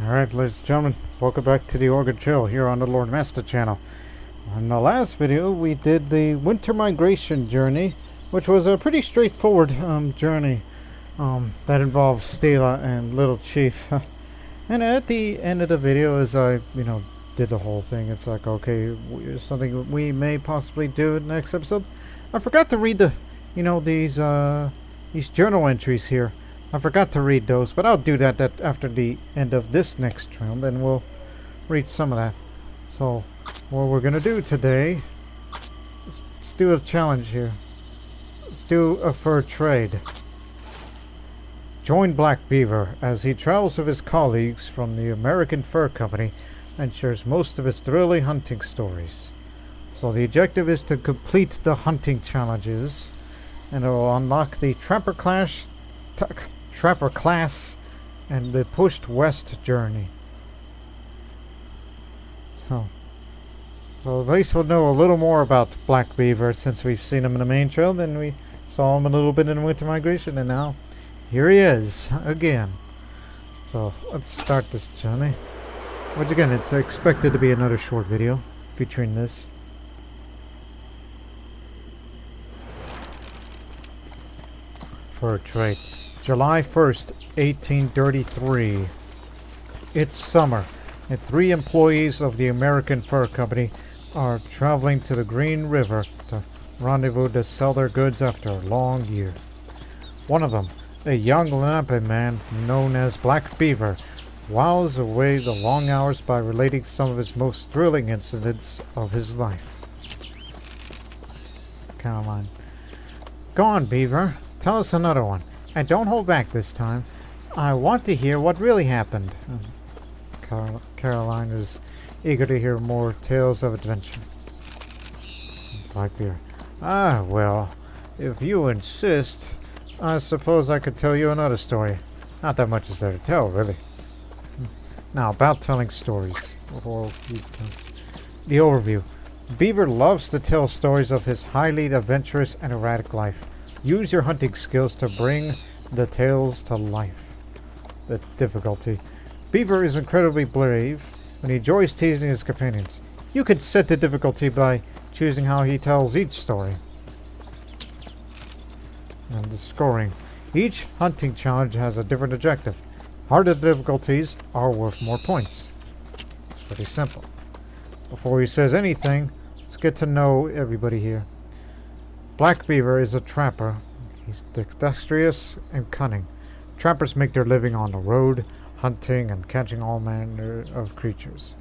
Alright, ladies and gentlemen, welcome back to the Oregon Trail here on the Lord Master channel. In the last video, we did the winter migration journey, which was a pretty straightforward journey that involved Stela and Little Chief. And at the end of the video, as I, did the whole thing, it's like, okay, something we may possibly do in the next episode. I forgot to read these journal entries here. I forgot to read those, but I'll do that after the end of this next round, then we'll read some of that. So, what we're gonna do today, let's do a challenge here. Let's do a fur trade. Join Black Beaver as he travels with his colleagues from the American Fur Company and shares most of his thrilling hunting stories. So the objective is to complete the hunting challenges, and it will unlock the Trapper class and the pushed west journey. So at least we'll know a little more about Black Beaver since we've seen him in the main trail. Then we saw him a little bit in winter migration, and now here he is again. So let's start this journey. Which again, it's expected to be another short video featuring this. Fur trade. July 1st, 1833. It's summer, and 3 employees of the American Fur Company are traveling to the Green River to rendezvous to sell their goods after a long year. One of them, a young Lenape man known as Black Beaver, whiles away the long hours by relating some of his most thrilling incidents of his life. Caroline. Go on, Beaver. Tell us another one. And don't hold back this time. I want to hear what really happened. Caroline is eager to hear more tales of adventure. Black Beaver. Ah, well, if you insist, I suppose I could tell you another story. Not that much is there to tell, really. Now, about telling stories. The overview. Beaver loves to tell stories of his highly adventurous and erratic life. Use your hunting skills to bring the tales to life. The difficulty. Beaver is incredibly brave and he enjoys teasing his companions. You could set the difficulty by choosing how he tells each story. And the scoring. Each hunting challenge has a different objective. Harder difficulties are worth more points. It's pretty simple. Before he says anything, let's get to know everybody here. Black Beaver is a trapper. He's dexterous and cunning. Trappers make their living on the road, hunting and catching all manner of creatures.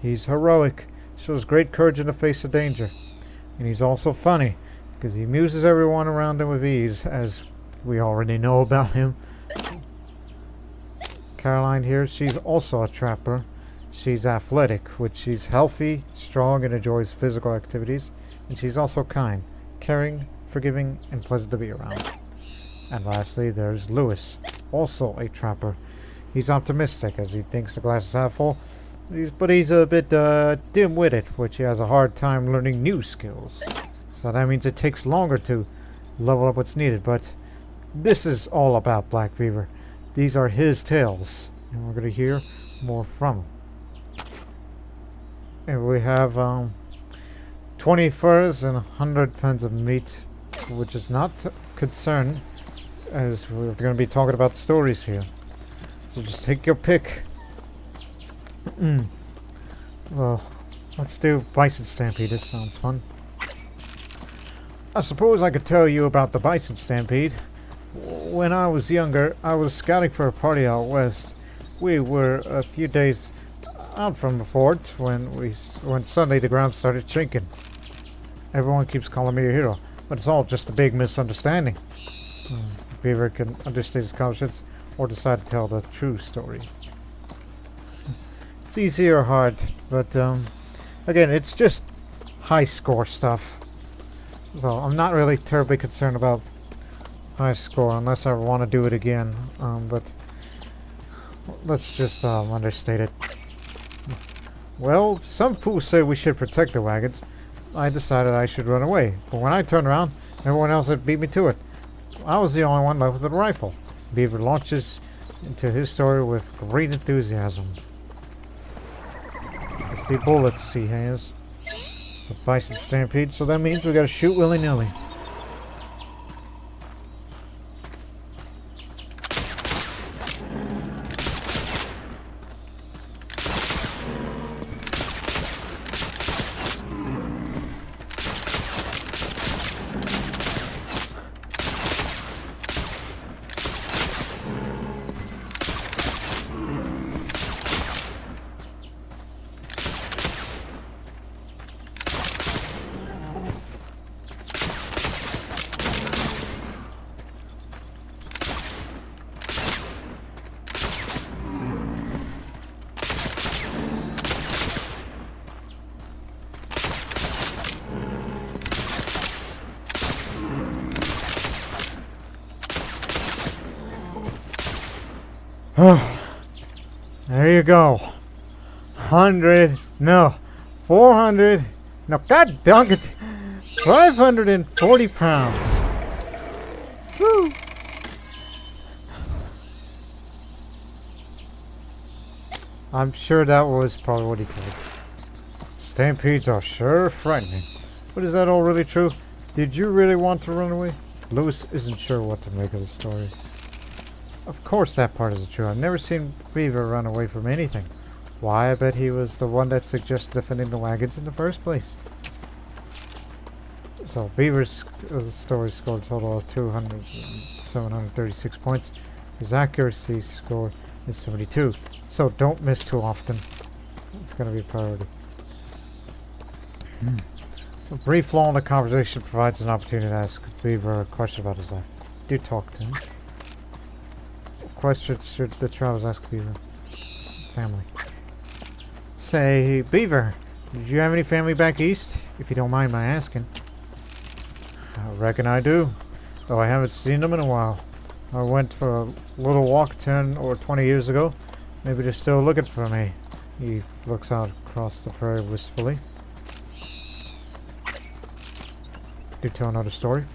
He's heroic, shows great courage in the face of danger. And he's also funny, because he amuses everyone around him with ease, as we already know about him. Caroline here, she's also a trapper. She's athletic, which she's healthy, strong, and enjoys physical activities. And she's also kind, caring, forgiving, and pleasant to be around. And lastly, there's Lewis, also a trapper. He's optimistic as he thinks the glass is half full, but he's a bit dim-witted, which he has a hard time learning new skills. So that means it takes longer to level up what's needed, but this is all about Black Beaver. These are his tales, and we're going to hear more from him. And we have 20 furs and 100 pounds of meat, which is not concerned, as we're going to be talking about stories here. So just take your pick. Well, let's do Bison Stampede. This sounds fun. I suppose I could tell you about the Bison Stampede. When I was younger, I was scouting for a party out west. We were a few days out from the fort when suddenly the ground started shaking. Everyone keeps calling me a hero, but it's all just a big misunderstanding. Beaver can understate his conscience or decide to tell the true story. It's easy or hard, but again, it's just high score stuff. So I'm not really terribly concerned about high score unless I want to do it again. But let's just understate it. Well, some fools say we should protect the wagons. I decided I should run away, but when I turned around, everyone else had beat me to it. I was the only one left with a rifle. Beaver launches into his story with great enthusiasm. 50 bullets he has. It's a bison stampede, so that means we gotta shoot willy-nilly. There you go. 100, no, 400, no, god dang it, 540 pounds. Woo. I'm sure that was probably what he did. Stampedes are sure frightening. But is that all really true? Did you really want to run away? Lewis isn't sure what to make of the story. Of course that part isn't true. I've never seen Beaver run away from anything. Why, I bet he was the one that suggested defending the wagons in the first place. So Beaver's story scored a total of 736 points. His accuracy score is 72. So don't miss too often. It's going to be a priority. A brief lull in the conversation provides an opportunity to ask Beaver a question about his life. Do talk to him. Questions should the travelers ask Beaver? Family. Say, Beaver, did you have any family back east? If you don't mind my asking. I reckon I do, though I haven't seen them in a while. I went for a little walk 10 or 20 years ago. Maybe they're still looking for me. He looks out across the prairie wistfully. Do tell another story.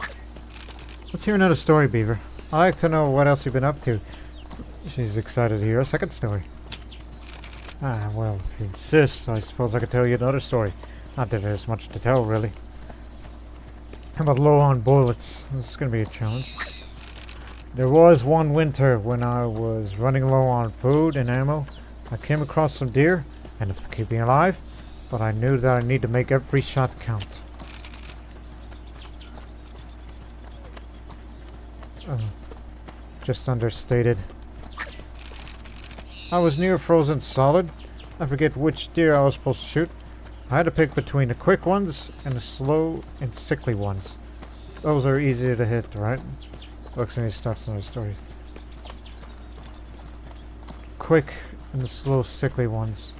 Let's hear another story, Beaver. I'd like to know what else you've been up to. She's excited to hear a second story. Ah, well, if you insist, I suppose I could tell you another story. Not that there's much to tell, really. How about low on bullets? This is going to be a challenge. There was one winter when I was running low on food and ammo. I came across some deer, and to keep me alive, but I knew that I need to make every shot count. Just understated. I was near frozen solid. I forget which deer I was supposed to shoot. I had to pick between the quick ones and the slow and sickly ones. Those are easier to hit, right? Looks like he starts another story. Quick and the slow, sickly ones.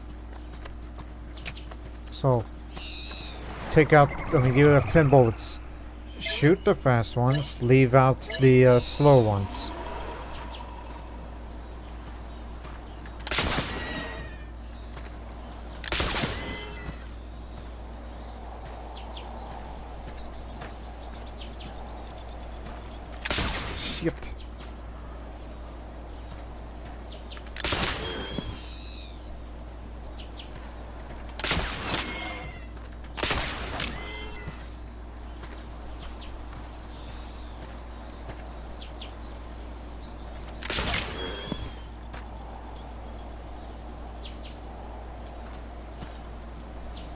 So, take out, you have 10 bullets. Shoot the fast ones, leave out the slow ones. Shit.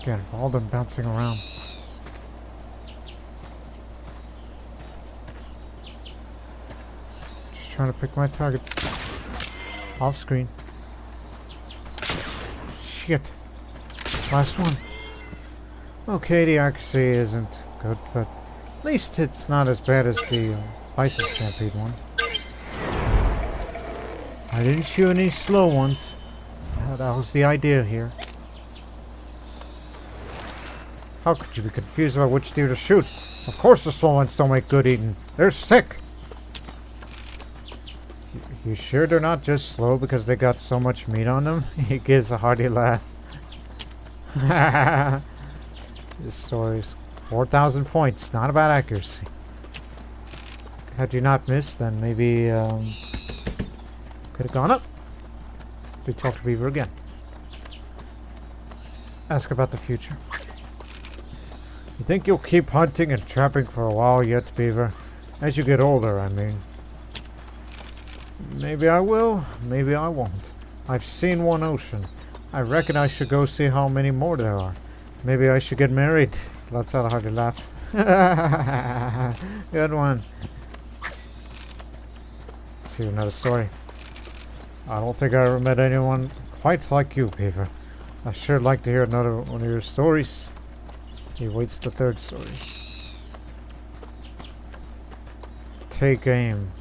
Get all them bouncing around. Just trying to pick my targets. Off screen. Shit. Last one. Okay, the accuracy isn't good, but at least it's not as bad as the Bison Stampede one. I didn't shoot any slow ones. That was the idea here. How could you be confused about which deer to shoot? Of course the slow ones don't make good eating. They're sick. You sure they're not just slow because they got so much meat on them? He gives a hearty laugh. This story's 4,000 points. Not about accuracy. Had you not missed, then maybe Could have gone up. We talk to Beaver again. Ask about the future. You think you'll keep hunting and trapping for a while yet, Beaver? As you get older, I mean. Maybe I will, maybe I won't. I've seen one ocean. I reckon I should go see how many more there are. Maybe I should get married. Let's out a hearty laugh. Good one. Let's hear another story. I don't think I ever met anyone quite like you, Beaver. I sure like to hear another one of your stories. He waits the third story. Take aim.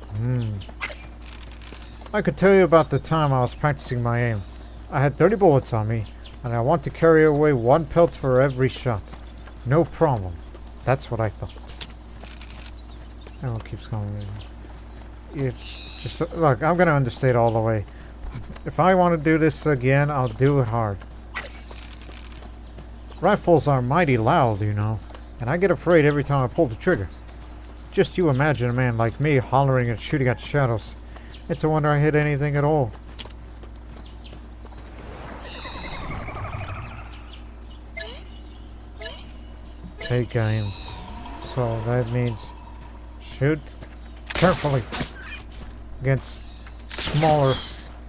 I could tell you about the time I was practicing my aim. I had 30 bullets on me, and I want to carry away 1 pelt for every shot. No problem. That's what I thought. Everyone keeps going. Just look, I'm gonna understate all the way. If I want to do this again, I'll do it hard. Rifles are mighty loud, you know, and I get afraid every time I pull the trigger. Just you imagine a man like me hollering and shooting at shadows. It's a wonder I hit anything at all. Take aim. So that means shoot carefully against smaller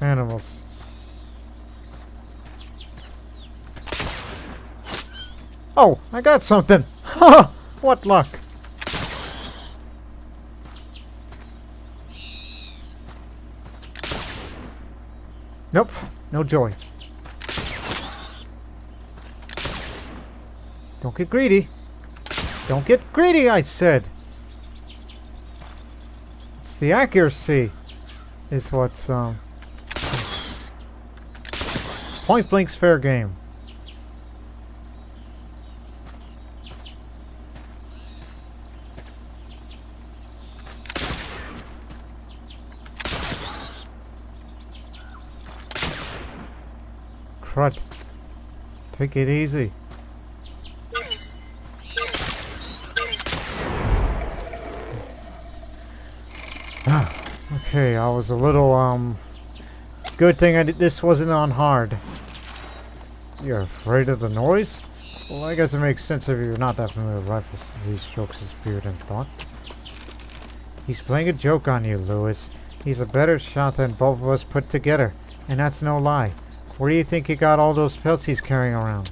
animals. Oh, I got something! Ha! What luck! Nope, no joy. Don't get greedy. Don't get greedy, I said. It's the accuracy is what's point blank's fair game. Crud. Take it easy. Okay, I was a little, good thing this wasn't on hard. You're afraid of the noise? Well, I guess it makes sense if you're not that familiar with rifles. He strokes his beard in thought. He's playing a joke on you, Lewis. He's a better shot than both of us put together, and that's no lie. Where do you think he got all those pelts he's carrying around?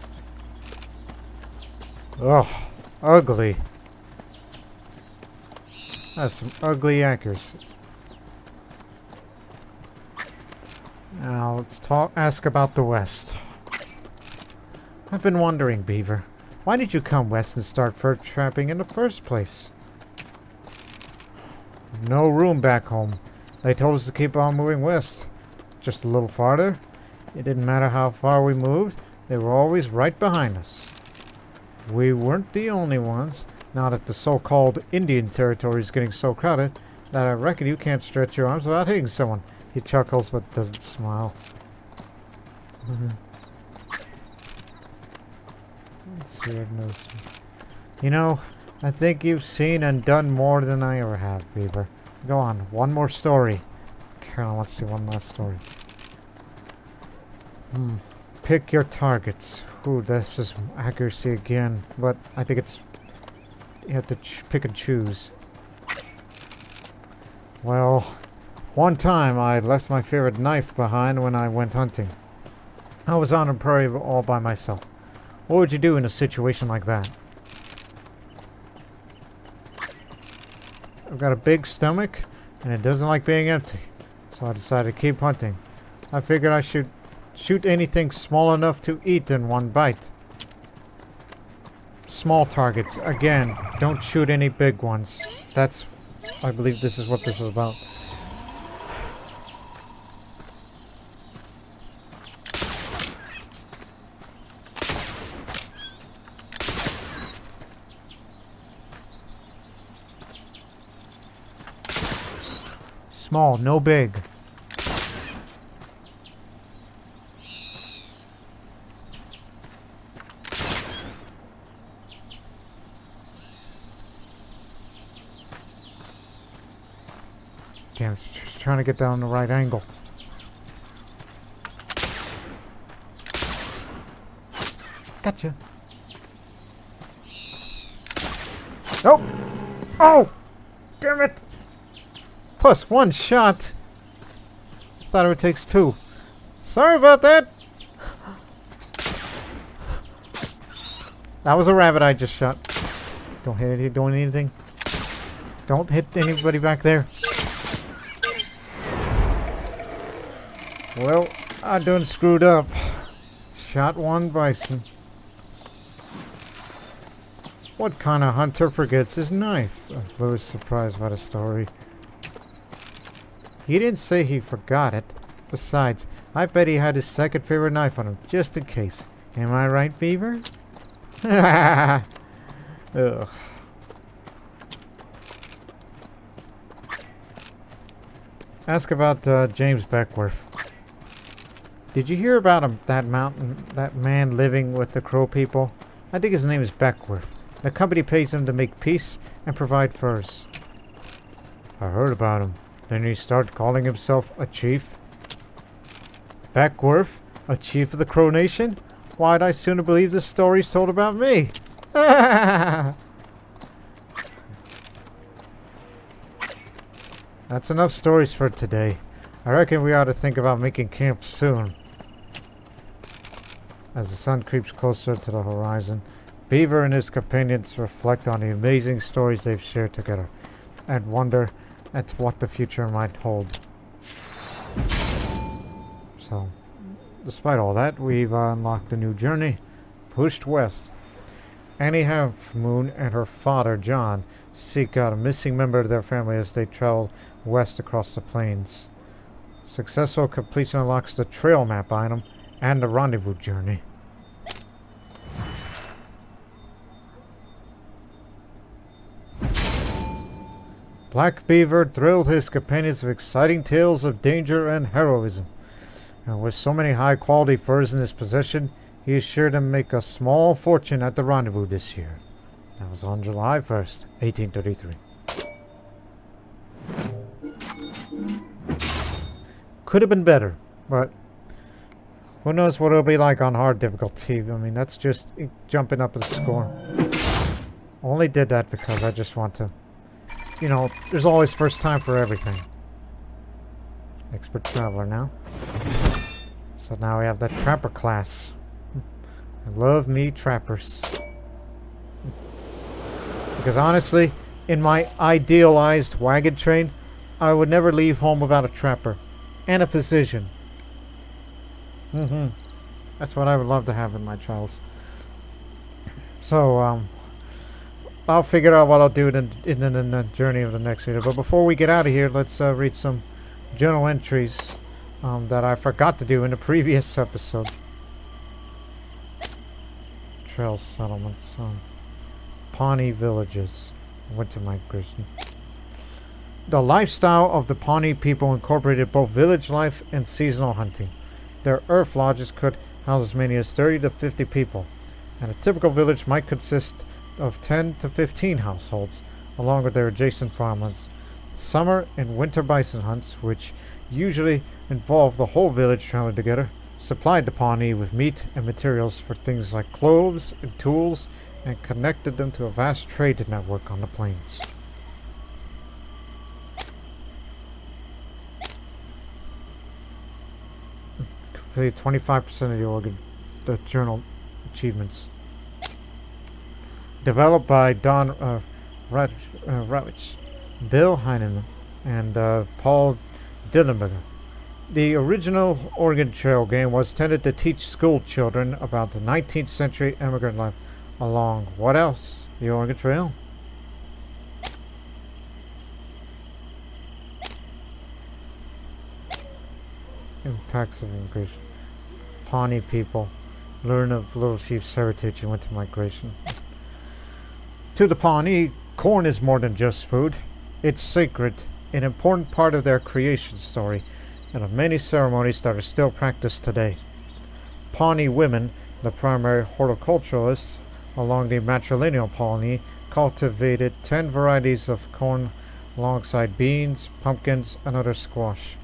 Ugh, ugly. That's some ugly accuracy. Now let's ask about the West. I've been wondering, Beaver, why did you come west and start fur trapping in the first place? No room back home. They told us to keep on moving west. Just a little farther. It didn't matter how far we moved, they were always right behind us. We weren't the only ones, now that the so-called Indian territory is getting so crowded that I reckon you can't stretch your arms without hitting someone. He chuckles but doesn't smile. Let's see what knows. You know, I think you've seen and done more than I ever have, Beaver. Go on, one more story. Carolyn wants to do one last story. Pick your targets. Ooh, this is accuracy again, but I think it's... you have to pick and choose. Well, one time I left my favorite knife behind when I went hunting. I was on a prairie all by myself. What would you do in a situation like that? I've got a big stomach, and it doesn't like being empty, so I decided to keep hunting. I figured I should shoot anything small enough to eat in one bite. Small targets. Again, don't shoot any big ones. That's... I believe this is what this is about. Small, no big. Damn, trying to get down the right angle. Gotcha. Nope. Oh! Damn it! Plus 1 shot. Thought it takes 2. Sorry about that. That was a rabbit I just shot. Don't hit it doing anything. Don't hit anybody back there. Well, I done screwed up. Shot 1 bison. What kind of hunter forgets his knife? I was very surprised by the story. He didn't say he forgot it. Besides, I bet he had his second favorite knife on him, just in case. Am I right, Beaver? Ugh. Ask about James Beckworth. Did you hear about him, that man living with the Crow people? I think his name is Beckworth. The company pays him to make peace and provide furs. I heard about him. Then he started calling himself a chief. Beckworth? A chief of the Crow Nation? Why'd I sooner believe the stories told about me? That's enough stories for today. I reckon we ought to think about making camp soon. As the sun creeps closer to the horizon, Beaver and his companions reflect on the amazing stories they've shared together and wonder at what the future might hold. So, despite all that, we've unlocked a new journey, pushed west. Annie Half Moon and her father, John, seek out a missing member of their family as they travel west across the plains. Successful completion unlocks the trail map item and the rendezvous journey. Black Beaver thrilled his companions with exciting tales of danger and heroism. And with so many high-quality furs in his possession, he is sure to make a small fortune at the rendezvous this year. That was on July 1st, 1833. Could have been better, but who knows what it'll be like on hard difficulty. I mean, that's just jumping up the score. Only did that because I just want to... You know, there's always first time for everything. Expert Traveler now. So now we have the Trapper class. I love me trappers. Because honestly, in my idealized wagon train, I would never leave home without a trapper. And a physician. That's what I would love to have in my trials. So, I'll figure out what I'll do in the journey of the next video. But before we get out of here, let's read some journal entries that I forgot to do in the previous episode. Trail settlements. Pawnee villages. Winter migration. The lifestyle of the Pawnee people incorporated both village life and seasonal hunting. Their earth lodges could house as many as 30 to 50 people, and a typical village might consist of 10 to 15 households, along with their adjacent farmlands. Summer and winter bison hunts, which usually involve the whole village traveling together, supplied the Pawnee with meat and materials for things like clothes and tools, and connected them to a vast trade network on the plains. Completed 25% of the journal achievements. Developed by Don Ravitch, Bill Heineman, and Paul Dillenberger. The original Oregon Trail game was intended to teach school children about the 19th century immigrant life along what else? The Oregon Trail. Impacts of immigration. Pawnee people learn of Little Chief's heritage and winter migration. To the Pawnee, corn is more than just food. It's sacred, an important part of their creation story, and of many ceremonies that are still practiced today. Pawnee women, the primary horticulturalists along the matrilineal Pawnee, cultivated 10 varieties of corn alongside beans, pumpkins, and other squash.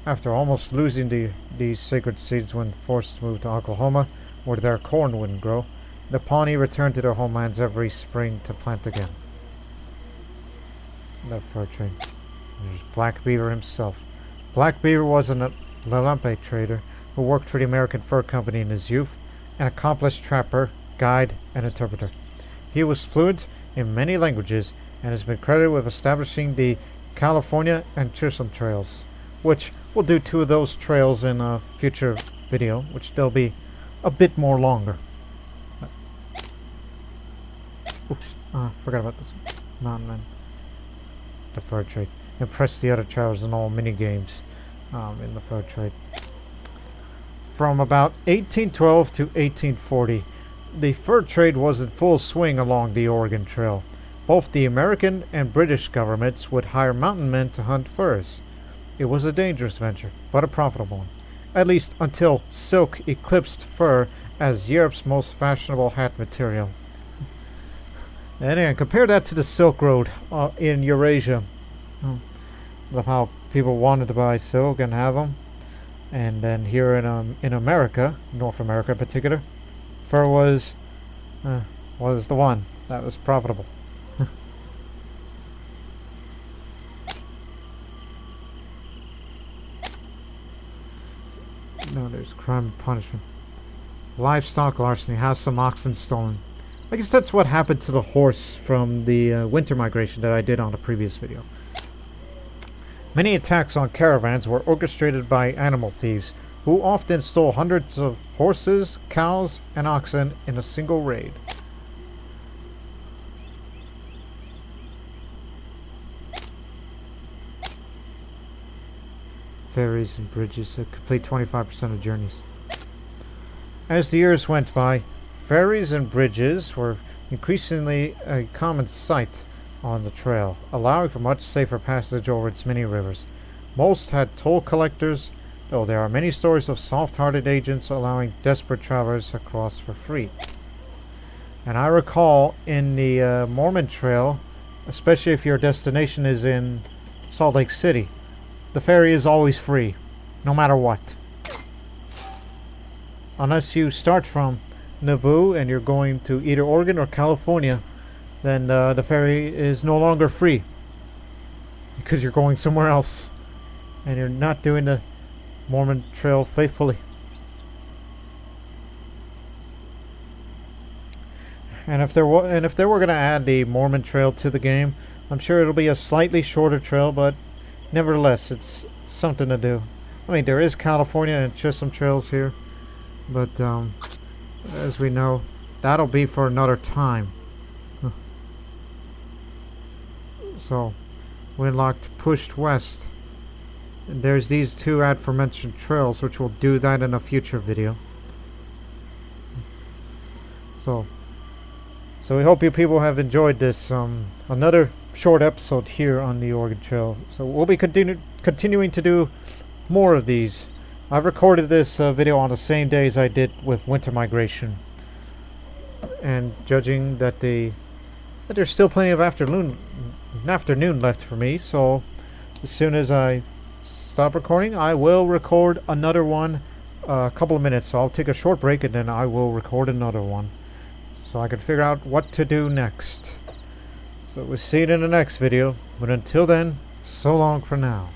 After almost losing these sacred seeds when forced to move to Oklahoma, where their corn wouldn't grow. The Pawnee returned to their homelands every spring to plant again. The fur trade. There's Black Beaver himself. Black Beaver was an Lelampe trader who worked for the American Fur Company in his youth, an accomplished trapper, guide, and interpreter. He was fluent in many languages and has been credited with establishing the California and Chisholm trails, which we'll do 2 of those trails in a future video, which they'll be a bit more longer. Oops, forgot about this. Mountain Man. The fur trade. Impressed the other travelers in all mini games in the fur trade. From about 1812 to 1840, the fur trade was in full swing along the Oregon Trail. Both the American and British governments would hire mountain men to hunt furs. It was a dangerous venture, but a profitable one, at least until silk eclipsed fur as Europe's most fashionable hat material. And again, compare that to the Silk Road in Eurasia. Of how people wanted to buy silk and have them. And then here in America, North America in particular, fur was the one that was profitable. No, there's crime and punishment. Livestock larceny has some oxen stolen. I guess that's what happened to the horse from the winter migration that I did on a previous video. Many attacks on caravans were orchestrated by animal thieves, who often stole hundreds of horses, cows, and oxen in a single raid. Ferries and bridges complete 25% of journeys. As the years went by, ferries and bridges were increasingly a common sight on the trail, allowing for much safer passage over its many rivers. Most had toll collectors, though there are many stories of soft-hearted agents allowing desperate travelers across for free. And I recall in the Mormon Trail, especially if your destination is in Salt Lake City, the ferry is always free, no matter what. Unless you start from Nauvoo and you're going to either Oregon or California, then the ferry is no longer free because you're going somewhere else and you're not doing the Mormon Trail faithfully. And if they were going to add the Mormon Trail to the game, I'm sure it'll be a slightly shorter trail, but nevertheless, it's something to do. I mean, there is California and Chisholm trails here, but as we know, that'll be for another time. So, we unlocked Pushed West. And there's these 2 aforementioned trails, which we'll do that in a future video. So we hope you people have enjoyed this another short episode here on the Oregon Trail. So we'll be continuing to do more of these. I've recorded this video on the same day as I did with winter migration, and judging that there's still plenty of afternoon left for me, so as soon as I stop recording, I will record another one a couple of minutes. So I'll take a short break and then I will record another one so I can figure out what to do next. So we'll see you in the next video, but until then, so long for now.